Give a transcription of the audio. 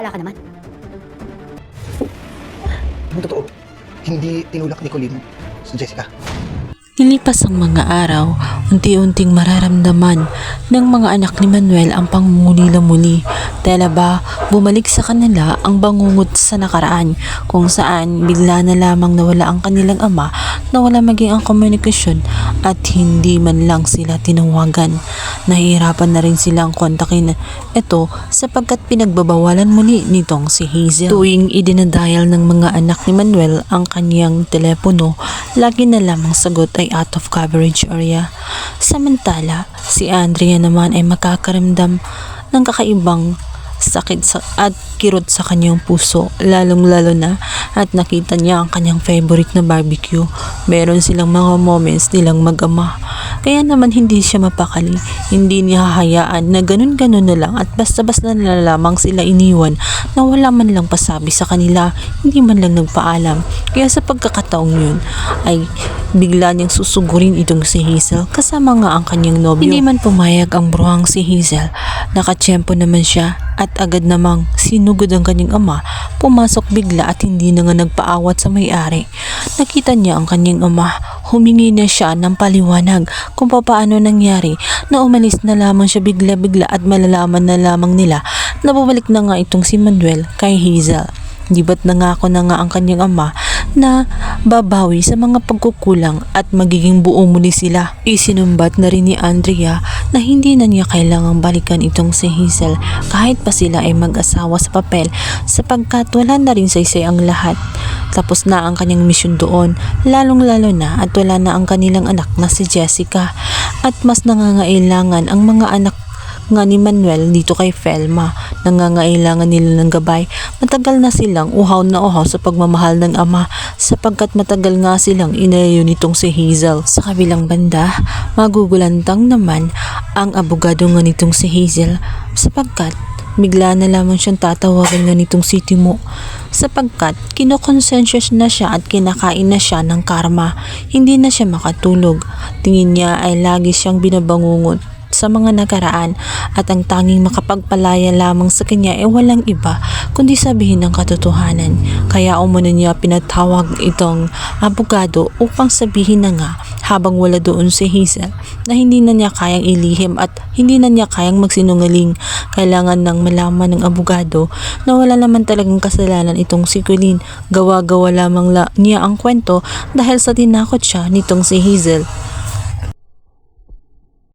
Wala ka naman. Ang totoo, hindi tinulak ni Colleen si Jessica. Nilipas ang mga araw, unti-unting mararamdaman ng mga anak ni Manuel ang pangungulila-muli. Tela ba, bumalik sa kanila ang bangungot sa nakaraan kung saan bigla na lamang nawala ang kanilang ama, nawala maging ang komunikasyon at hindi man lang sila tinawagan. Nahihirapan na rin silang kontakin ito sapagkat pinagbabawalan muli nitong si Hazel. Tuwing idinadial ng mga anak ni Manuel ang kanyang telepono, lagi na lamang sagot ay out of coverage area. Samantala, si Andrea naman ay makakaramdam ng kakaibang sakit at kirot sa kanyang puso, lalong-lalo na at nakita niya ang kanyang favorite na barbecue. Meron silang mga moments nilang mag-ama. Kaya naman hindi siya mapakali, hindi niya hahayaan na ganun-ganun na lang at basta-basta na lamang sila iniwan na wala man lang pasabi sa kanila, hindi man lang nagpaalam. Kaya sa pagkakataong yun ay bigla niyang susugurin itong si Hazel kasama nga ang kanyang nobyo. Hindi man pumayag ang bruhang si Hazel, nakatsyempo naman siya at agad namang sinugod ang kanyang ama. Pumasok bigla at hindi na nga nagpaawat sa may-ari. Nakita niya ang kanyang ama, humingi na siya ng paliwanag kung paano nangyari na umalis na lamang siya bigla-bigla at malalaman na lamang nila na bumalik na nga itong si Manuel kay Hazel. Di ba't nangako na nga ang kanyang ama na babawi sa mga pagkukulang at magiging buo muli sila. Isinumbat na rin ni Andrea na hindi na niya kailangang balikan itong si Hazel kahit pa sila ay mag-asawa sa papel sapagkat wala na rin saysay ang lahat. Tapos na ang kanyang misyon doon, lalong-lalo na at wala na ang kanilang anak na si Jessica at mas nangangailangan ang mga anak nga ni Manuel dito kay Felma. Nangangailangan nila ng gabay. Matagal na silang uhaw na uhaw sa pagmamahal ng ama sapagkat matagal nga silang inayo nitong si Hazel. Sa kabilang banda, magugulantang naman ang abogado nga nitong si Hazel sapagkat bigla na lamang siyang tatawagan nga nitong si Timo sapagkat kinokonsensya na siya at kinakain na siya ng karma. Hindi na siya makatulog. Tingin niya ay lagi siyang binabangungot sa mga nakaraan at ang tanging makapagpalaya lamang sa kanya ay walang iba kundi sabihin ng katotohanan. Kaya umano niya pinatawag itong abogado upang sabihin na nga habang wala doon si Hazel na hindi na niya kayang ilihim at hindi na niya kayang magsinungaling. Kailangan nang malaman ng abogado na wala naman talagang kasalanan itong si Colleen. Gawa-gawa lamang niya ang kwento dahil sa tinakot siya nitong si Hazel.